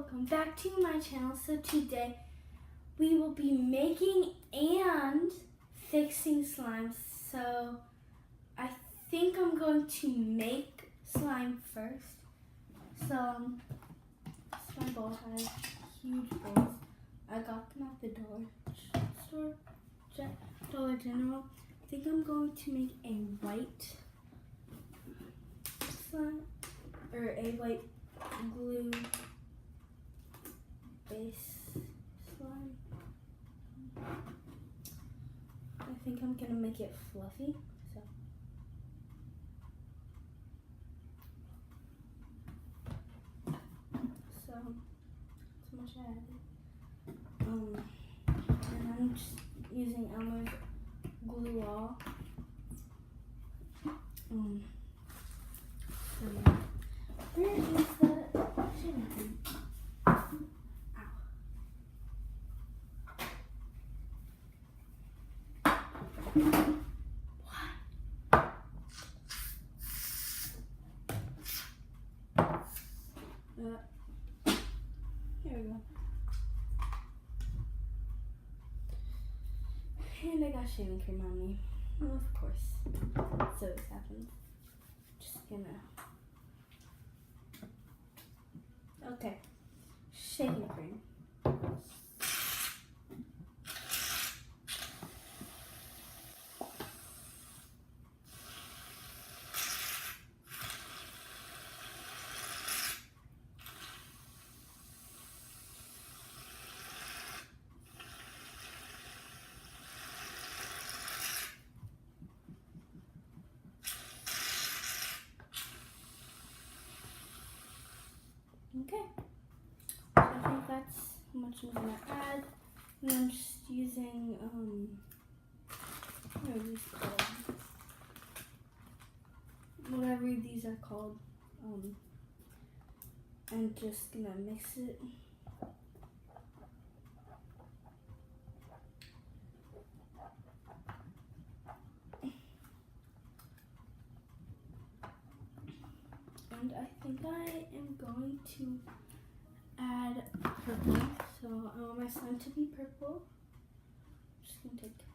welcome back to my channel. So today we will be making and fixing slimes. So I think I'm going to make slime first. So this my bowl has huge bowls. I got them at the Dollar General. I think I'm going to make a white slime or a white glue base slime. I think I'm gonna make it fluffy. So much I added. And I'm just using Elmer's Glue All. Where is the chicken? Ow. Here we go. And I got shaving cream on me. Well, of course. So this happens. Just gonna. Okay. Shaving cream. Okay, so I think that's how much I'm gonna add. And I'm just using, what are these called? Whatever these are called. And just gonna mix it. And I think I am going to add purple. So I want my slime to be purple. I'm just gonna take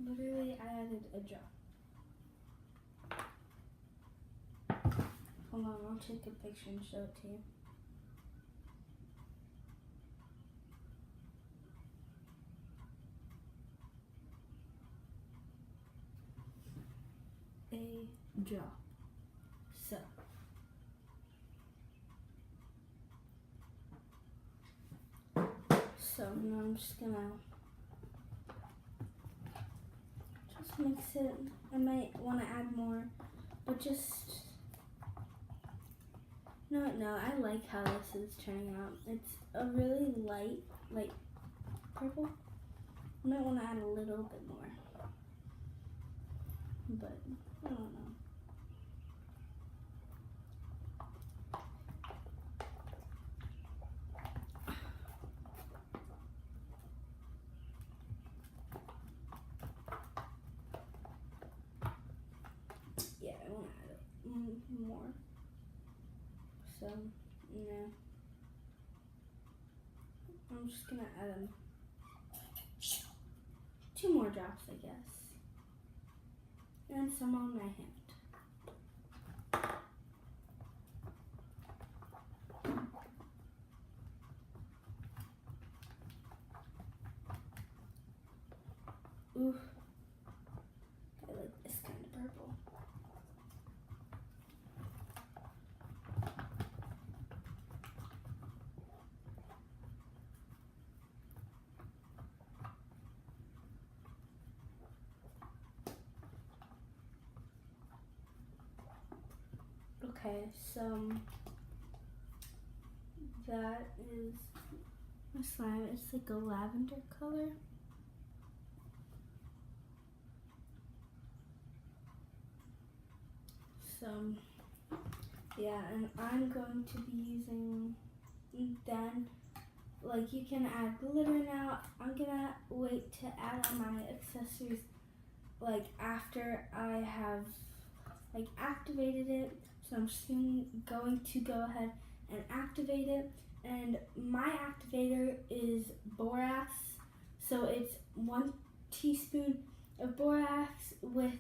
literally I added a drop. Hold on, I'll take a picture and show it to you. A drop. So now I'm just gonna mix it. I might want to add more, but just no. I like how this is turning out. It's a really light purple. I might want to add a little bit more, but I don't know. Yeah, I want to add more. So, yeah. I'm just gonna add 2 more drops, I guess. And some on my hand. Ooh. I like this kind of purple. Okay, so that is my slime. It's like a lavender color. So yeah, and I'm going to be using then like you can add glitter now. I'm gonna wait to add on my accessories like after I have like activated it. So I'm just going to go ahead and activate it. And my activator is borax. So it's 1 teaspoon of borax with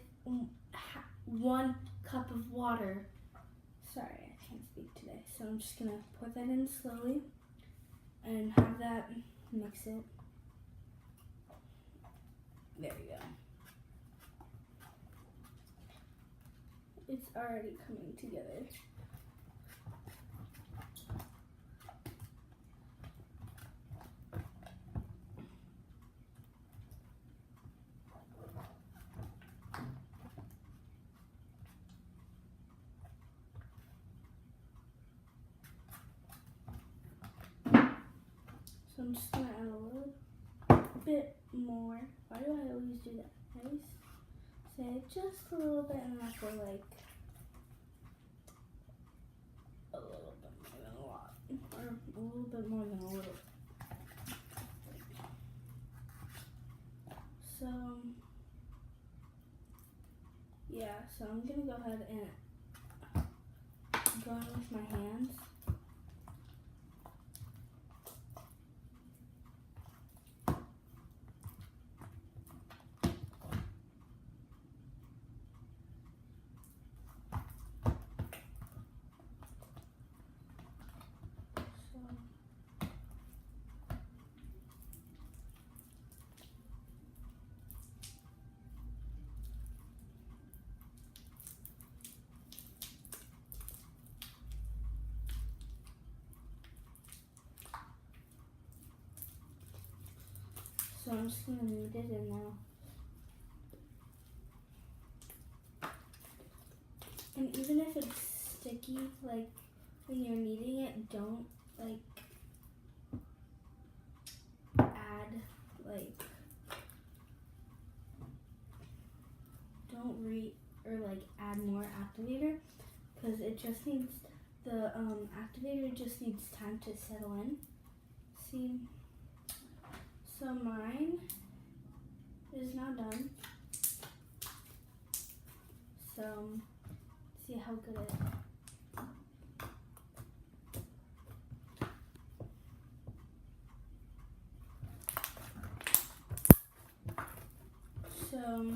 1 cup of water. Sorry, I can't speak today. So I'm just gonna pour that in slowly and have that mix it. There we go. It's already coming together. So I'm just gonna add a little bit more. Why do I always do that? I always say just a little bit and I feel like a little bit more than a lot. Or a little bit more than a little. So yeah, so I'm gonna go ahead and go in with my hands. So I'm just gonna knead it in now. And even if it's sticky, like when you're kneading it, don't like add like add more activator because it just needs the activator just needs time to settle in. See, so mine is now done. So see how good it is. So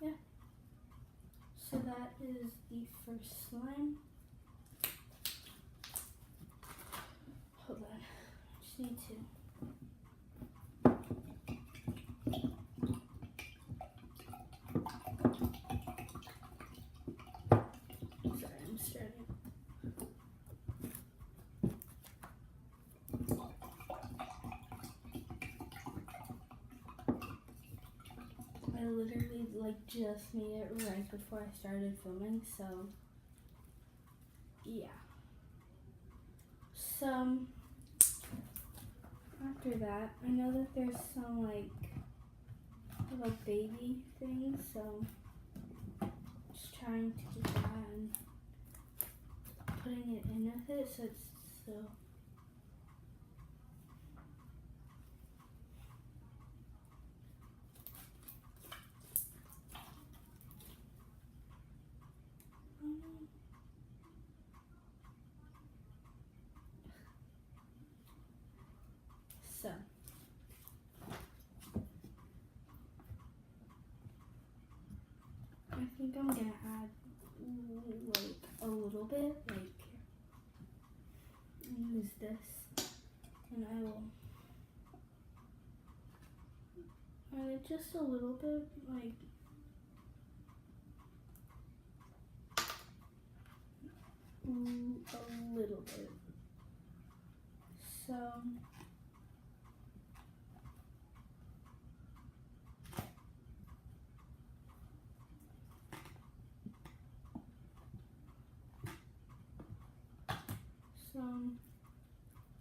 yeah, so that is the first slime. Hold on, I just need to. Sorry, I'm starting. I literally just made it right before I started filming, so yeah. So after that, I know that there's some little baby things, so just trying to get that and putting it in with it so it's still. So I think I'm gonna add a little bit, use this, and I will add it just a little bit, a little bit. So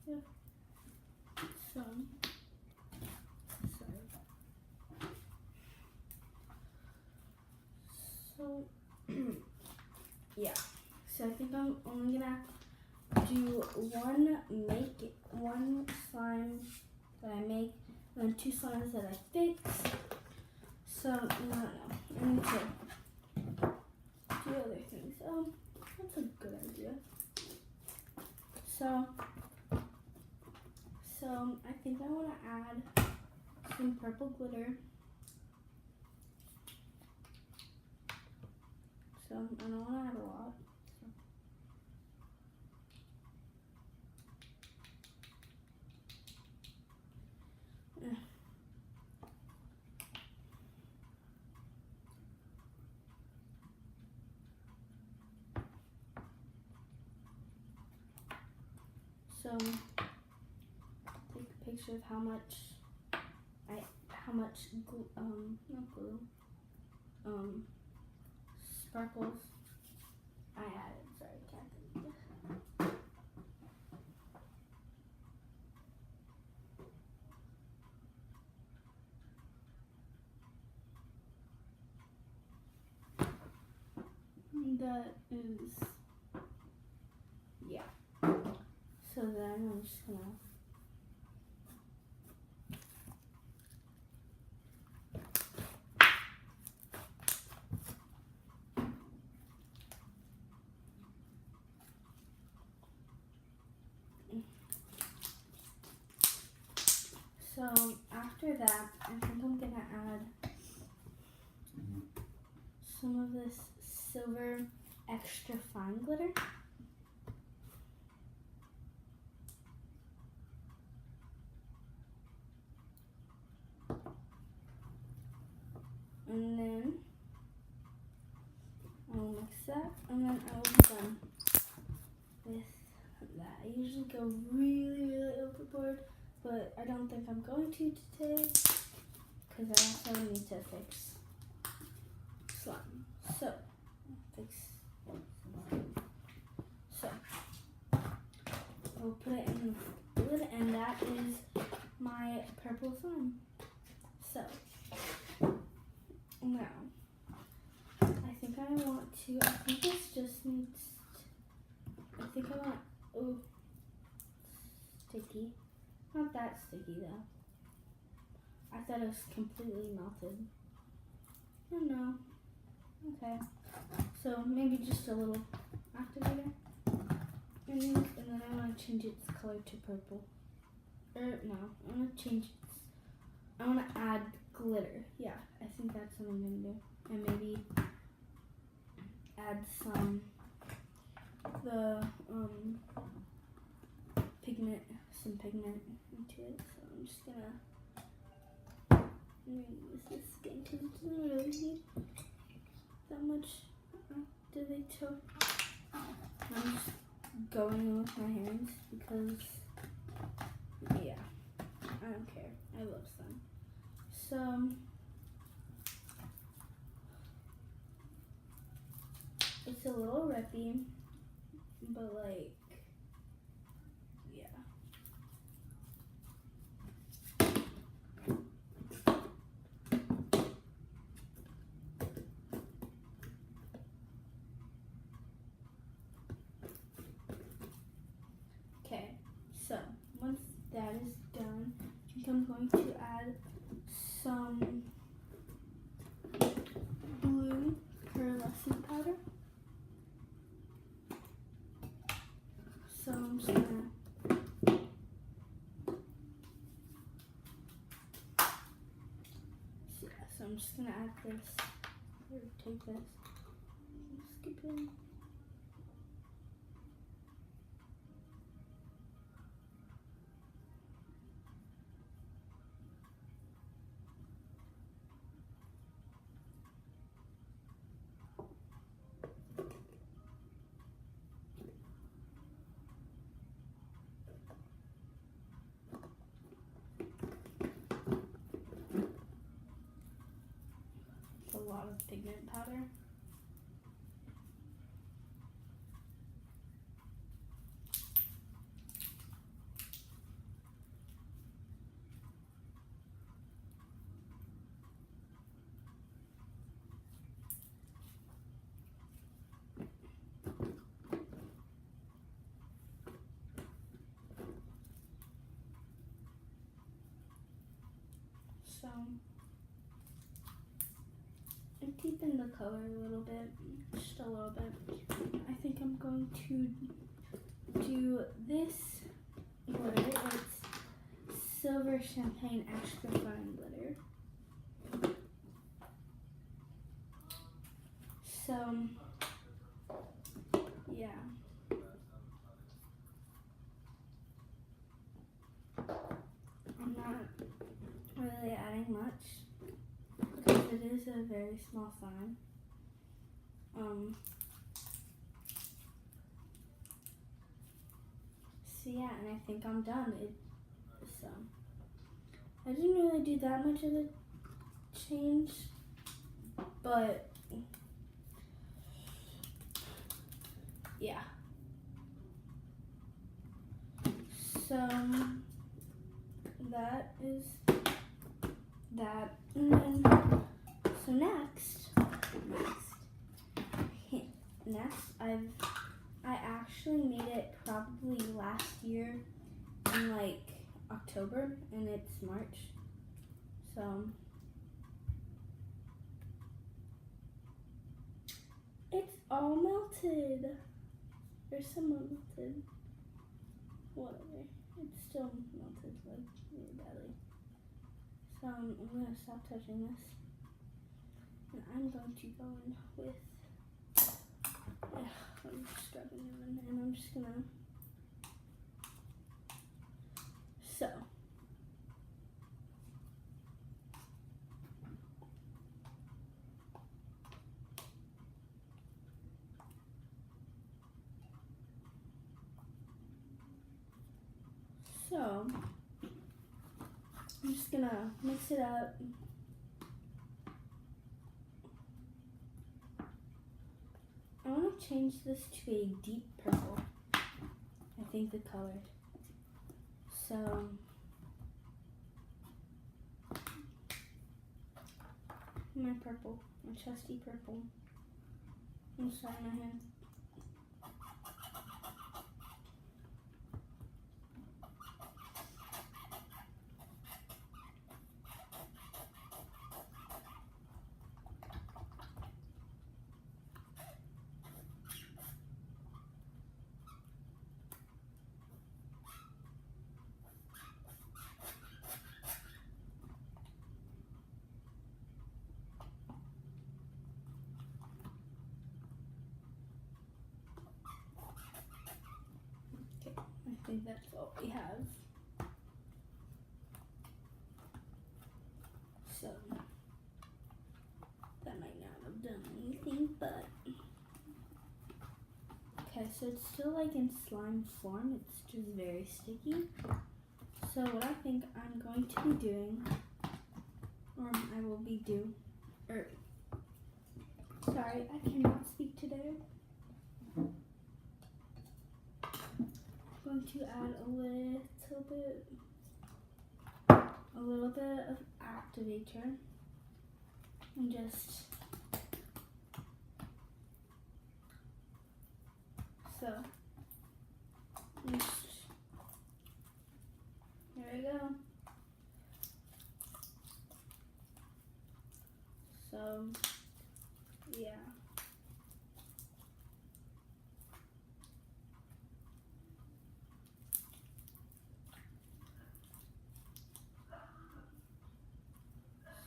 yeah, so yeah. So I think I'm only gonna do one slime that I make, and then 2 slimes that I fix. So no, I need to do other things. That's a good idea. So I think I want to add some purple glitter. So I don't want to add a lot. So take a picture of how much sparkles I added. Sorry, Kathy. That is, yeah. So then I'm just gonna after that, I think I'm gonna add some of this silver extra fine glitter. And then I'll mix that, and then I will be done with that. I usually go really overboard, but I don't think I'm going to today, because I also need to fix slime. So we'll put it in the fluid, and that is my purple slime. So now I think this just needs, sticky. Not that sticky though. I thought it was completely melted. Oh no. Okay. So maybe just a little activator. And then I want to change its color to purple. No, I want to add glitter. Yeah, I think that's what I'm going to do. And maybe add some pigment into it. So I'm just gonna use this again because it doesn't really need that much activator. I'm just going in with my hands because, yeah, I don't care. I love slime. So it's a little rippy, but like, yeah. Okay, so once that is done, I think I'm going to add some blue pearlescent powder. So I'm just gonna add this, or take this, skip it. A lot of pigment powder. So I deepened the color a little bit, just a little bit. I think I'm going to do this glitter. It's Silver Champagne Extra Fine Glitter. So, yeah. I'm not really adding much because it is a very small slime. So yeah, and I think I'm done. So I didn't really do that much of a change, but yeah. So that is that, and then so next, I actually made it probably last year in like October, and it's March. So it's all melted. There's some melted. Whatever. It's still melted like really badly. So I'm gonna stop touching this, and I'm going to go in with. I'm just rubbing it in, and I'm just gonna. So. So, I'm just gonna mix it up. I want to change this to a deep purple. I think the color. So, my purple, my trusty purple. Inside my hand. I think that's all we have. So, that might not have done anything, but. Okay, so it's still like in slime form, it's just very sticky. So what I think I'm going to be doing, or I will be sorry, I cannot speak today. I'm going to add a little bit of activator, and just so. There we go. So, yeah.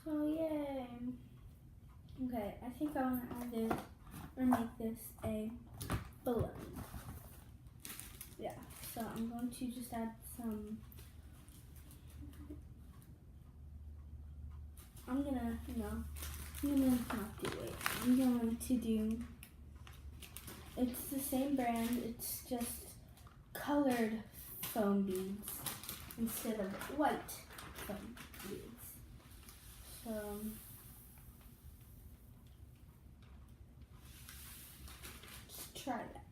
So, yay. Okay, I think I want to add this, or make this a balloon. Yeah, so I'm going to just add some. I'm gonna not do it. I'm going to do, it's the same brand, it's just colored foam beads instead of white foam beads. So, just try that.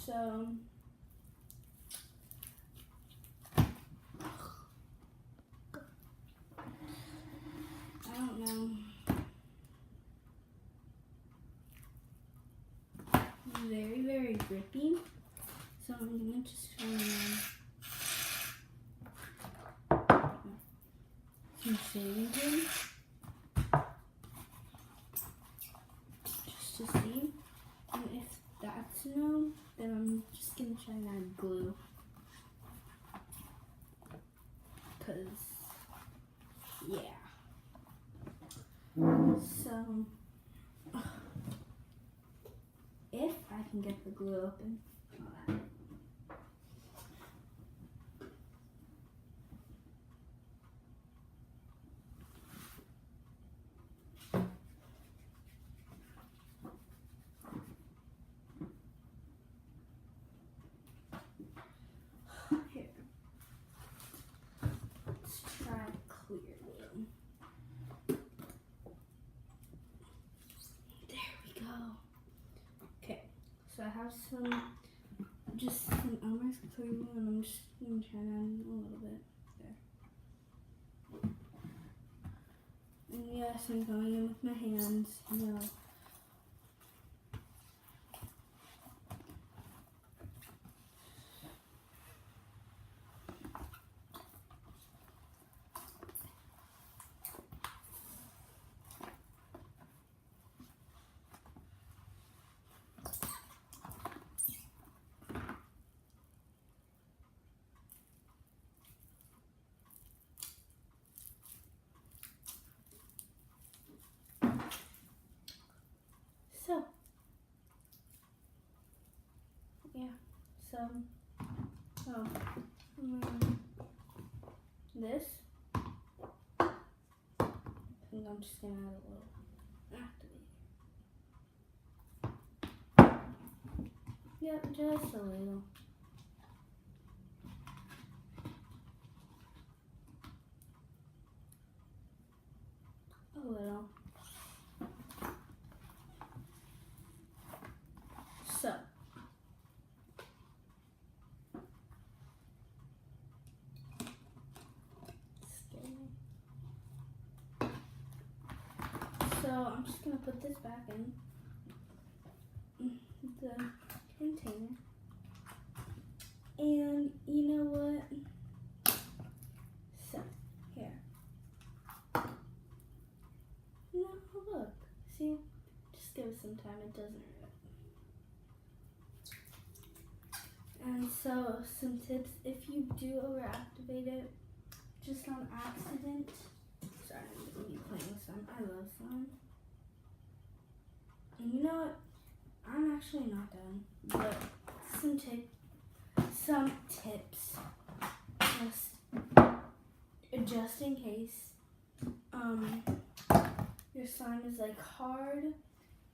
So I don't know. Very, very grippy. So I'm gonna just try some shaving cream just to see. And if that's no, then I'm just gonna try and add glue. Cause yeah. So if I can get the glue open. Here. Let's try clear glue. There we go. Okay, so I have just some Elmer's clear glue, and I'm just gonna try it on a little bit there. And yes, I'm going in with my hands. No. So, yeah, this, I think I'm just gonna add a little activate. Yep, just a little. A little. So, I'm just gonna put this back in the container. And you know what? So, here. No, look. See? Just give it some time, it doesn't hurt. And so, some tips, if you do overactivate it, just on accident. Sorry, I'm gonna be playing with slime. I love slime. And you know what? I'm actually not done, but some tips. Just in case your slime is like hard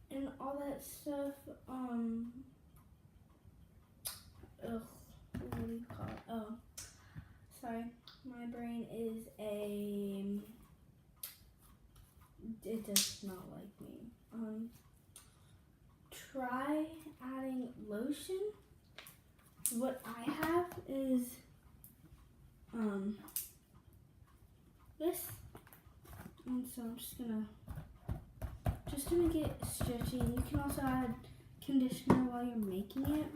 and all that stuff. What do you call it? Oh, sorry, my brain is it does not like me. Try adding lotion. What I have is this, and so I'm just to make it stretchy. And you can also add conditioner while you're making it,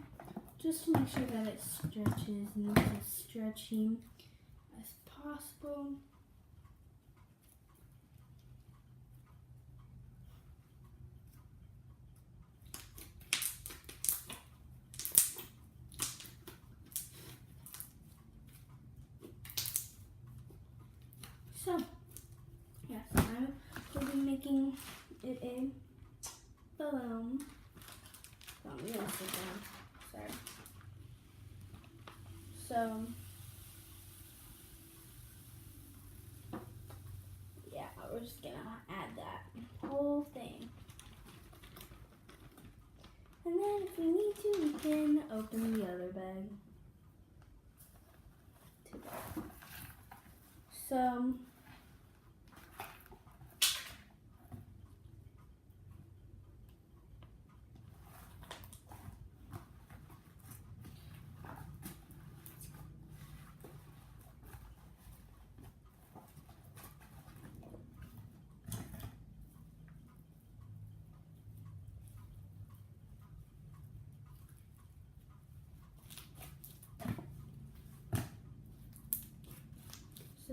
just to make sure that it stretches and makes it stretchy as possible. So, yes, I will be making it a balloon. So I'm gonna sit down. Sorry. So, yeah, we're just gonna add that whole thing. And then if we need to, we can open the other bag. So,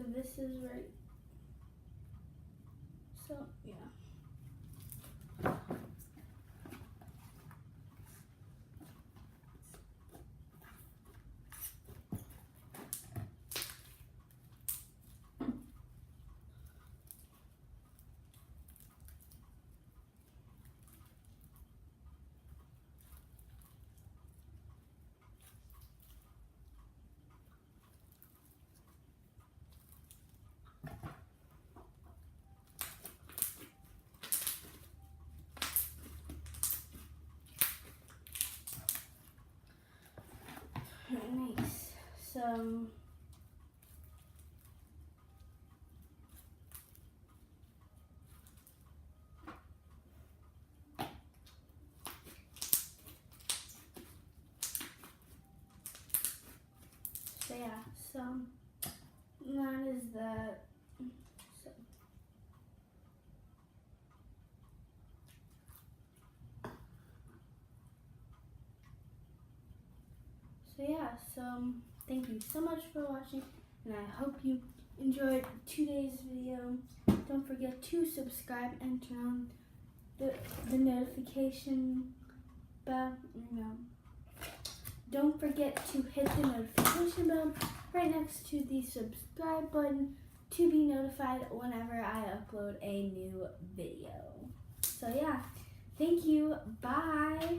So this is right. So yeah. Nice. So yeah, so that is that. So, yeah, so thank you so much for watching, and I hope you enjoyed today's video. Don't forget to subscribe and turn on the notification bell. Don't forget to hit the notification bell right next to the subscribe button to be notified whenever I upload a new video. So yeah, thank you. Bye.